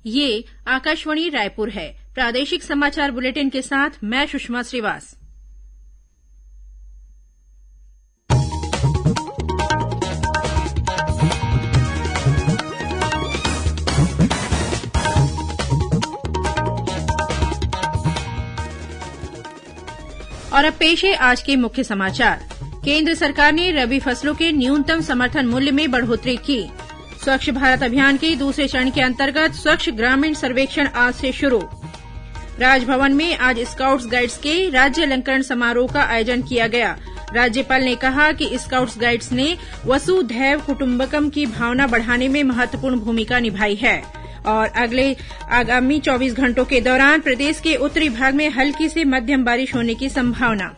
ये आकाशवाणी रायपुर है। प्रादेशिक समाचार बुलेटिन के साथ मैं सुषमा श्रीवास। और अब पेश है आज के मुख्य समाचार। केंद्र सरकार ने रबी फसलों के न्यूनतम समर्थन मूल्य में बढ़ोतरी की। स्वच्छ भारत अभियान के दूसरे चरण के अंतर्गत स्वच्छ ग्रामीण सर्वेक्षण आज से शुरू। राजभवन में आज स्काउट्स गाइड्स के राज्य अलंकरण समारोह का आयोजन किया गया। राज्यपाल ने कहा कि स्काउट्स गाइड्स ने वसुधैव कुटुंबकम की भावना बढ़ाने में महत्वपूर्ण भूमिका निभाई है। और आगामी 24 घंटों के दौरान प्रदेश के उत्तरी भाग में हल्की से मध्यम बारिश होने की संभावना।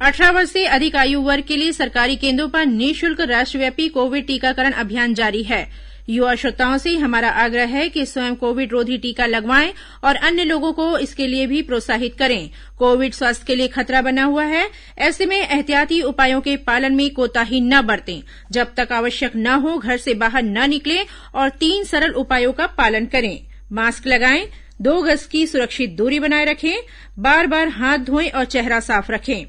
18 वर्ष से अधिक आयु वर्ग के लिए सरकारी केंद्रों पर निःशुल्क राष्ट्रव्यापी कोविड टीकाकरण अभियान जारी है। युवा श्रोताओं से हमारा आग्रह है कि स्वयं कोविड रोधी टीका लगवाएं और अन्य लोगों को इसके लिए भी प्रोत्साहित करें। कोविड स्वास्थ्य के लिए खतरा बना हुआ है, ऐसे में एहतियाती उपायों के पालन में कोताही न बरतें। जब तक आवश्यक न हो घर से बाहर न निकलें और 3 सरल उपायों का पालन करें। मास्क लगाएं, 2 गज की सुरक्षित दूरी बनाए रखें, बार-बार हाथ धोएं और चेहरा साफ रखें।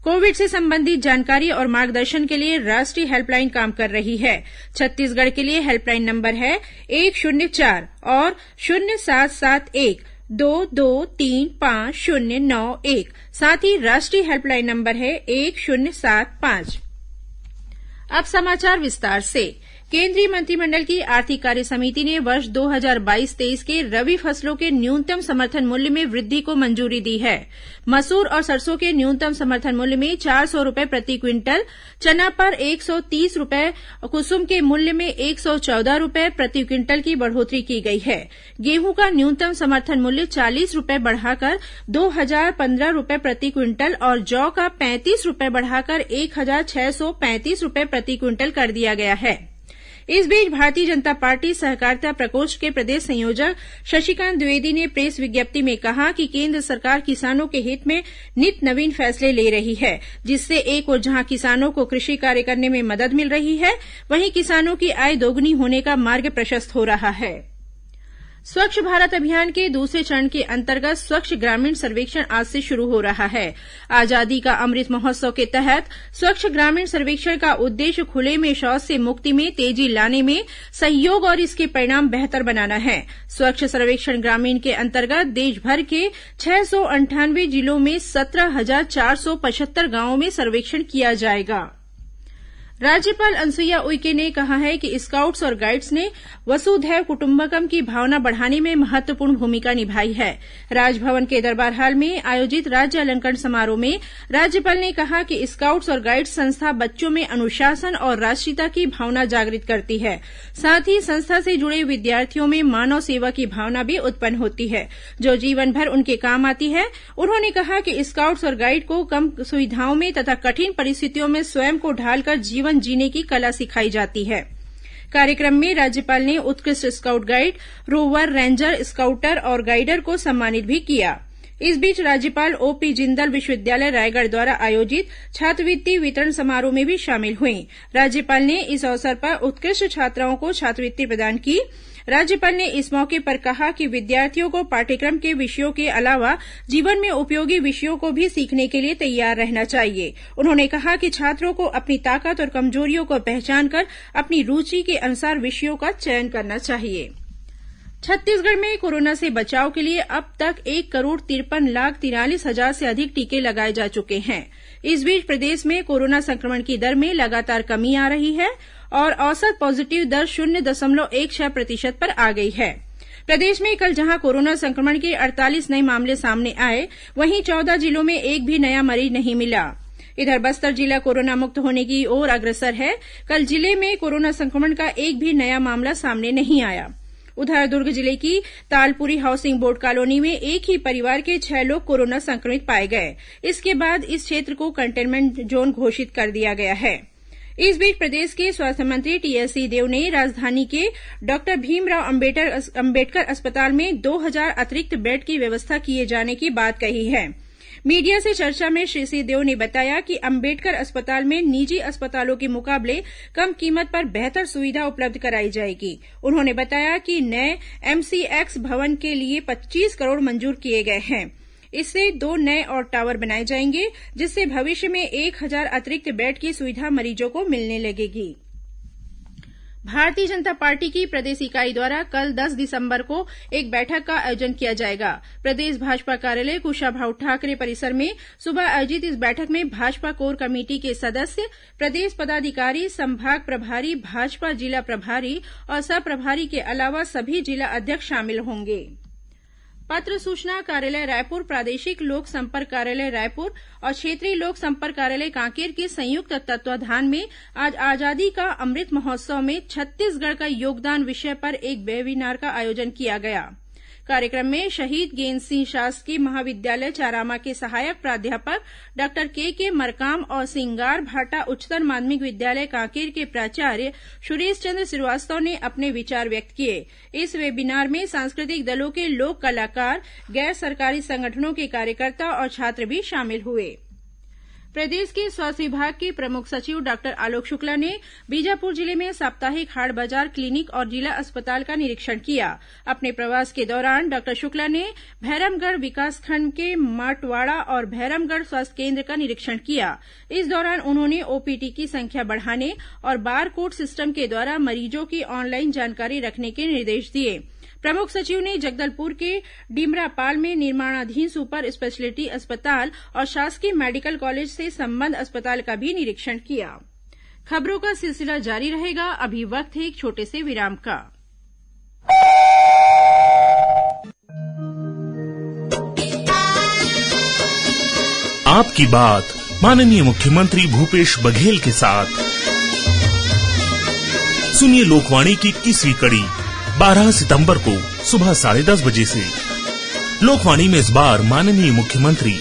कोविड से संबंधित जानकारी और मार्गदर्शन के लिए राष्ट्रीय हेल्पलाइन काम कर रही है। छत्तीसगढ़ के लिए हेल्पलाइन नंबर है 104 और 0771 223591। साथ ही राष्ट्रीय हेल्पलाइन नंबर है 1075। अब समाचार विस्तार से। केंद्रीय मंत्रिमंडल की आर्थिक कार्य समिति ने वर्ष 2022-23 के रबी फसलों के न्यूनतम समर्थन मूल्य में वृद्धि को मंजूरी दी है। मसूर और सरसों के न्यूनतम समर्थन मूल्य में 400 रुपए प्रति क्विंटल, चना पर 130 रुपए, कुसुम के मूल्य में 114 रुपए प्रति क्विंटल की बढ़ोतरी की गई है। गेहूं का न्यूनतम समर्थन मूल्य 40 रुपए बढ़ाकर 2015 रुपए प्रति क्विंटल और जौ का 35 रुपए बढ़ाकर 1635 रुपए प्रति क्विंटल कर दिया गया है। इस बीच भारतीय जनता पार्टी सहकारिता प्रकोष्ठ के प्रदेश संयोजक शशिकांत द्विवेदी ने प्रेस विज्ञप्ति में कहा कि केंद्र सरकार किसानों के हित में नित नवीन फैसले ले रही है, जिससे एक ओर जहां किसानों को कृषि कार्य करने में मदद मिल रही है, वहीं किसानों की आय दोगुनी होने का मार्ग प्रशस्त हो रहा है। स्वच्छ भारत अभियान के दूसरे चरण के अंतर्गत स्वच्छ ग्रामीण सर्वेक्षण आज से शुरू हो रहा है। आजादी का अमृत महोत्सव के तहत स्वच्छ ग्रामीण सर्वेक्षण का उद्देश्य खुले में शौच से मुक्ति में तेजी लाने में सहयोग और इसके परिणाम बेहतर बनाना है। स्वच्छ सर्वेक्षण ग्रामीण के अंतर्गत देशभर के 698 जिलों में 17,475 गांवों में सर्वेक्षण किया जाएगा। राज्यपाल अनुसुईया उइके ने कहा है कि स्काउट्स और गाइड्स ने वसुधैव कुटुंबकम की भावना बढ़ाने में महत्वपूर्ण भूमिका निभाई है। राजभवन के दरबार हाल में आयोजित राज्य अलंकरण समारोह में राज्यपाल ने कहा कि स्काउट्स और गाइड्स संस्था बच्चों में अनुशासन और राष्ट्रीयता की भावना जागृत करती है। साथ ही संस्था से जुड़े विद्यार्थियों में मानव सेवा की भावना भी उत्पन्न होती है, जो जीवन भर उनके काम आती है। उन्होंने कहा कि स्काउट्स और गाइड को कम सुविधाओं में तथा कठिन परिस्थितियों में स्वयं को ढालकर जीवन जीने की कला सिखाई जाती है। कार्यक्रम में राज्यपाल ने उत्कृष्ट scout guide, rover, ranger, scouter और गाइडर को सम्मानित भी किया। इस बीच राज्यपाल ओपी जिंदल विश्वविद्यालय रायगढ़ द्वारा आयोजित छात्रवृत्ति वितरण समारोह में भी शामिल हुई। राज्यपाल ने इस अवसर पर उत्कृष्ट छात्राओं को छात्रवृत्ति प्रदान की। राज्यपाल ने इस मौके पर कहा कि विद्यार्थियों को पाठ्यक्रम के विषयों के अलावा जीवन में उपयोगी विषयों को भी सीखने के लिए तैयार रहना चाहिए। उन्होंने कहा कि छात्रों को अपनी ताकत और कमजोरियों को पहचान कर अपनी रुचि के अनुसार विषयों का चयन करना चाहिए। छत्तीसगढ़ में कोरोना से बचाव के लिए अब तक 1,53,43,000 से अधिक टीके लगाए जा चुके हैं। इस बीच प्रदेश में कोरोना संक्रमण की दर में लगातार कमी आ रही है और औसत पॉजिटिव दर 0.16% पर आ गई है। प्रदेश में कल जहां कोरोना संक्रमण के 48 नए मामले सामने आए, वहीं 14 जिलों में एक भी नया मरीज नहीं मिला। इधर बस्तर जिला कोरोना मुक्त होने की ओर अग्रसर है। कल जिले में कोरोना संक्रमण का एक भी नया मामला सामने नहीं आया। उधर दुर्ग जिले की तालपुरी हाउसिंग बोर्ड कॉलोनी में एक ही परिवार के 6 लोग कोरोना संक्रमित पाए गए। इसके बाद इस क्षेत्र को कंटेनमेंट जोन घोषित कर दिया गया है। इस बीच प्रदेश के स्वास्थ्य मंत्री टीएस सिंहदेव ने राजधानी के डॉक्टर भीमराव अंबेडकर अस्पताल में 2000 अतिरिक्त बेड की व्यवस्था किए जाने की बात कही है। मीडिया से चर्चा में श्री सिंहदेव ने बताया कि अंबेडकर अस्पताल में निजी अस्पतालों के मुकाबले कम कीमत पर बेहतर सुविधा उपलब्ध कराई जाएगी। उन्होंने बताया कि नए एमसीएक्स भवन के लिए 25 करोड़ मंजूर किए गए हैं। इससे 2 नए और टावर बनाए जाएंगे, जिससे भविष्य में 1000 अतिरिक्त बेड की सुविधा मरीजों को मिलने लगेगी। भारतीय जनता पार्टी की प्रदेश इकाई द्वारा कल 10 दिसंबर को एक बैठक का आयोजन किया जाएगा। प्रदेश भाजपा कार्यालय कुशाभाऊ ठाकरे परिसर में सुबह आयोजित इस बैठक में भाजपा कोर कमेटी के सदस्य, प्रदेश पदाधिकारी, संभाग प्रभारी, भाजपा जिला प्रभारी और सह प्रभारी के अलावा सभी जिला अध्यक्ष शामिल होंगे। पत्र सूचना कार्यालय रायपुर, प्रादेशिक लोक संपर्क कार्यालय रायपुर और क्षेत्रीय लोक संपर्क कार्यालय कांकेर के संयुक्त तत्वावधान में आज आजादी का अमृत महोत्सव में छत्तीसगढ़ का योगदान विषय पर एक वेबिनार का आयोजन किया गया। कार्यक्रम में शहीद गेंद सिंह शासकीय महाविद्यालय चारामा के सहायक प्राध्यापक डॉक्टर के मरकाम और सिंगार भाटा उच्चतर माध्यमिक विद्यालय कांकेर के प्राचार्य सुरेश चंद्र श्रीवास्तव ने अपने विचार व्यक्त किए। इस वेबिनार में सांस्कृतिक दलों के लोक कलाकार, गैर सरकारी संगठनों के कार्यकर्ता और छात्र भी शामिल हुए। प्रदेश के स्वास्थ्य विभाग के प्रमुख सचिव डॉक्टर आलोक शुक्ला ने बीजापुर जिले में साप्ताहिक हाट बाजार क्लिनिक और जिला अस्पताल का निरीक्षण किया। अपने प्रवास के दौरान डॉक्टर शुक्ला ने भैरमगढ़ विकासखंड के माटवाड़ा और भैरमगढ़ स्वास्थ्य केंद्र का निरीक्षण किया। इस दौरान उन्होंने ओपीडी की संख्या बढ़ाने और बारकोड सिस्टम के द्वारा मरीजों की ऑनलाइन जानकारी रखने के निर्देश दिए। प्रमुख सचिव ने जगदलपुर के डिमरापाल में निर्माणाधीन सुपर स्पेशलिटी अस्पताल और शासकीय मेडिकल कॉलेज से संबद्ध अस्पताल का भी निरीक्षण किया। खबरों का सिलसिला जारी रहेगा। अभी वक्त है एक छोटे से विराम का। आपकी बात माननीय मुख्यमंत्री भूपेश बघेल के साथ। सुनिए लोकवाणी की 21वीं कड़ी 12 सितंबर को सुबह 10:30 बजे से। लोकवाणी में इस बार माननीय मुख्यमंत्री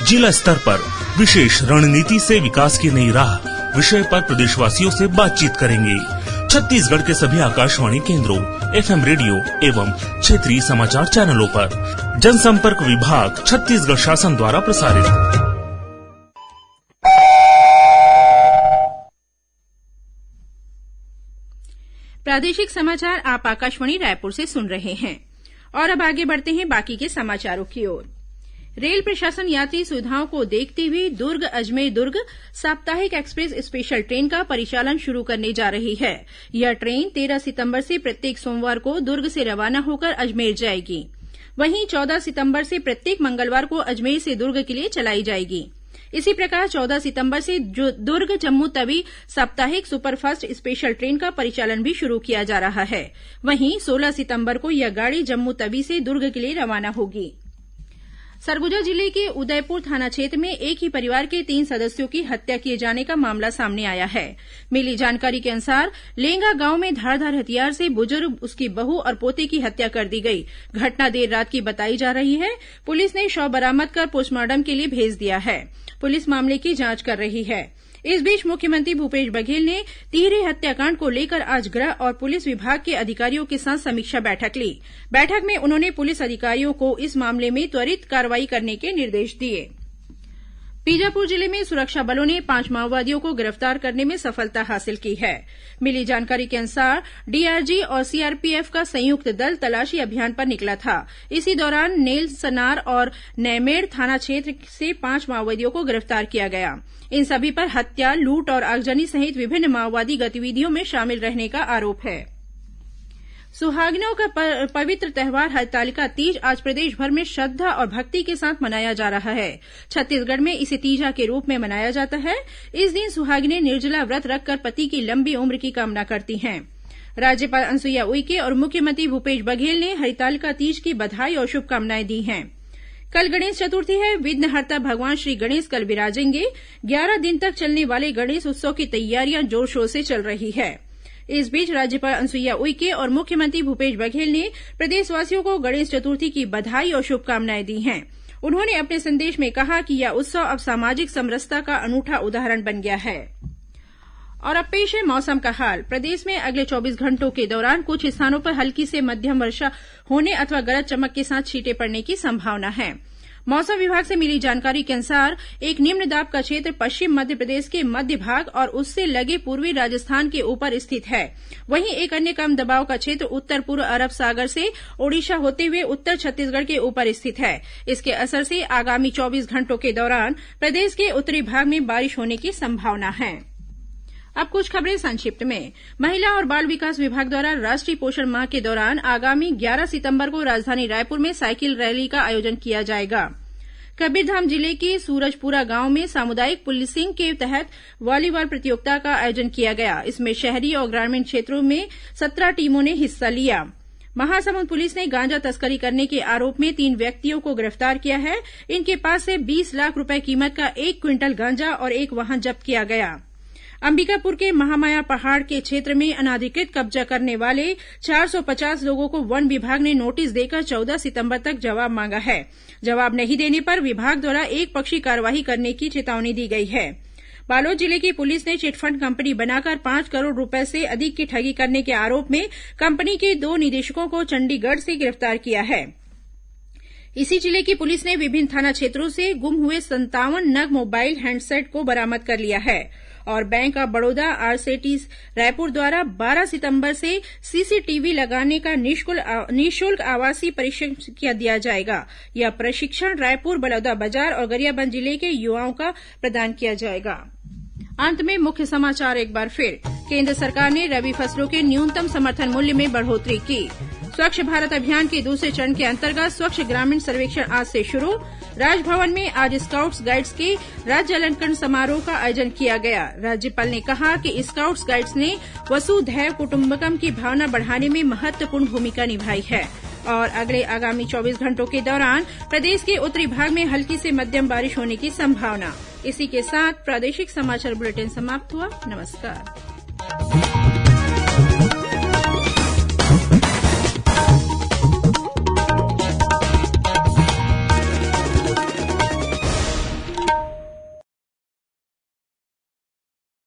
जिला स्तर पर विशेष रणनीति से विकास की नई राह विषय पर प्रदेशवासियों से बातचीत करेंगे। छत्तीसगढ़ के सभी आकाशवाणी केंद्रों, एफएम रेडियो एवं क्षेत्रीय समाचार चैनलों पर जनसंपर्क विभाग छत्तीसगढ़ शासन द्वारा प्रसारित। प्रादेशिक समाचार आप आकाशवाणी रायपुर से सुन रहे हैं। और अब आगे बढ़ते हैं बाकी के समाचारों की ओर। रेल प्रशासन यात्री सुविधाओं को देखते हुए दुर्ग अजमेर दुर्ग साप्ताहिक एक्सप्रेस स्पेशल ट्रेन का परिचालन शुरू करने जा रही है। यह ट्रेन 13 सितंबर से प्रत्येक सोमवार को दुर्ग से रवाना होकर अजमेर जाएगी। वहीं 14 सितंबर से प्रत्येक मंगलवार को अजमेर से दुर्ग के लिए चलाई जाएगी। इसी प्रकार 14 सितंबर से दुर्ग जम्मू तवी साप्ताहिक सुपरफास्ट स्पेशल ट्रेन का परिचालन भी शुरू किया जा रहा है। वहीं 16 सितंबर को यह गाड़ी जम्मू तवी से दुर्ग के लिए रवाना होगी। सरगुजा जिले के उदयपुर थाना क्षेत्र में एक ही परिवार के 3 सदस्यों की हत्या किए जाने का मामला सामने आया है। मिली जानकारी के अनुसार लेंगा गांव में धारदार हथियार से बुजुर्ग, उसकी बहू और पोते की हत्या कर दी गई। घटना देर रात की बताई जा रही है। पुलिस ने शव बरामद कर पोस्टमार्टम के लिए भेज दिया है। पुलिस मामले की जांच कर रही है। इस बीच मुख्यमंत्री भूपेश बघेल ने तिहरे हत्याकांड को लेकर आज गृह और पुलिस विभाग के अधिकारियों के साथ समीक्षा बैठक ली। बैठक में उन्होंने पुलिस अधिकारियों को इस मामले में त्वरित कार्रवाई करने के निर्देश दिए। बीजापुर जिले में सुरक्षा बलों ने 5 माओवादियों को गिरफ्तार करने में सफलता हासिल की है। मिली जानकारी के अनुसार डीआरजी और सीआरपीएफ का संयुक्त दल तलाशी अभियान पर निकला था। इसी दौरान नेलसनार और नैमेड़ थाना क्षेत्र से 5 माओवादियों को गिरफ्तार किया गया। इन सभी पर हत्या, लूट और आगजनी सहित विभिन्न माओवादी गतिविधियों में शामिल रहने का आरोप है। सुहागिनों का पवित्र त्योहार हरतालिका तीज आज प्रदेश भर में श्रद्धा और भक्ति के साथ मनाया जा रहा है। छत्तीसगढ़ में इसे तीजा के रूप में मनाया जाता है। इस दिन सुहागिनें निर्जला व्रत रखकर पति की लंबी उम्र की कामना करती हैं। राज्यपाल अनुसुईया उइके और मुख्यमंत्री भूपेश बघेल ने हरितालिका तीज की बधाई और शुभकामनाएं दी हैं। कल गणेश चतुर्थी है। विघ्नहर्ता भगवान श्री गणेश कल विराजेंगे। 11 दिन तक चलने वाले गणेश उत्सव की तैयारियां जोर शोर से चल रही है। इस बीच राज्यपाल अनुसुईया उइके और मुख्यमंत्री भूपेश बघेल ने प्रदेशवासियों को गणेश चतुर्थी की बधाई और शुभकामनाएं दी हैं। उन्होंने अपने संदेश में कहा कि यह उत्सव अब सामाजिक समरसता का अनूठा उदाहरण बन गया है। और अब पेश है मौसम का हाल। प्रदेश में अगले 24 घंटों के दौरान कुछ स्थानों पर हल्की से मध्यम वर्षा होने अथवा गरज चमक के साथ छींटे पड़ने की संभावना है। मौसम विभाग से मिली जानकारी के अनुसार एक निम्न दाब का क्षेत्र पश्चिम मध्य प्रदेश के मध्य भाग और उससे लगे पूर्वी राजस्थान के ऊपर स्थित है। वहीं एक अन्य कम दबाव का क्षेत्र उत्तर पूर्व अरब सागर से ओडिशा होते हुए उत्तर छत्तीसगढ़ के ऊपर स्थित है। इसके असर से आगामी 24 घंटों के दौरान प्रदेश के उत्तरी भाग में बारिश होने की संभावना है। अब कुछ खबरें संक्षिप्त में। महिला और बाल विकास विभाग द्वारा राष्ट्रीय पोषण माह के दौरान आगामी 11 सितंबर को राजधानी रायपुर में साइकिल रैली का आयोजन किया जाएगा। कबीरधाम जिले के सूरजपुरा गांव में सामुदायिक पुलिसिंग के तहत वॉलीबॉल प्रतियोगिता का आयोजन किया गया। इसमें शहरी और ग्रामीण क्षेत्रों में 17 टीमों ने हिस्सा लिया। महासमुंद पुलिस ने गांजा तस्करी करने के आरोप में 3 व्यक्तियों को गिरफ्तार किया है। इनके पास से 20 लाख रुपए कीमत का 1 क्विंटल गांजा और एक वाहन जब्त किया गया। अंबिकापुर के महामाया पहाड़ के क्षेत्र में अनाधिकृत कब्जा करने वाले 450 लोगों को वन विभाग ने नोटिस देकर 14 सितंबर तक जवाब मांगा है। जवाब नहीं देने पर विभाग द्वारा एकपक्षीय कार्रवाई करने की चेतावनी दी गई है। बालोद जिले की पुलिस ने चिटफंड कंपनी बनाकर 5 करोड़ रुपए से अधिक की ठगी करने के आरोप में कंपनी के 2 निदेशकों को चंडीगढ़ से गिरफ्तार किया है। इसी जिले की पुलिस ने विभिन्न थाना क्षेत्रों से गुम हुए 57 नग मोबाइल हैंडसेट को बरामद कर लिया है। और bank of Baroda RSETI Raipur द्वारा 12 सितंबर से सीसीटीवी लगाने का निःशुल्क आवासीय प्रशिक्षण दिया जाएगा। यह प्रशिक्षण रायपुर, बलौदा बाजार और गरियाबंद जिले के युवाओं का प्रदान किया जाएगा। अंत में मुख्य समाचार एक बार फिर। केंद्र सरकार ने रबी फसलों के न्यूनतम समर्थन मूल्य में बढ़ोतरी की। स्वच्छ भारत अभियान के दूसरे चरण के अंतर्गत स्वच्छ ग्रामीण सर्वेक्षण आज से शुरू। राजभवन में आज स्काउट्स गाइड्स के राज्य अलंकरण समारोह का आयोजन किया गया। राज्यपाल ने कहा कि स्काउट्स गाइड्स ने वसुधैव कुटुंबकम की भावना बढ़ाने में महत्वपूर्ण भूमिका निभाई है। और आगामी 24 घंटों के दौरान प्रदेश के उत्तरी भाग में हल्की से मध्यम बारिश होने की संभावना। इसी के साथ प्रादेशिक समाचार बुलेटिन समाप्त हुआ। नमस्कार।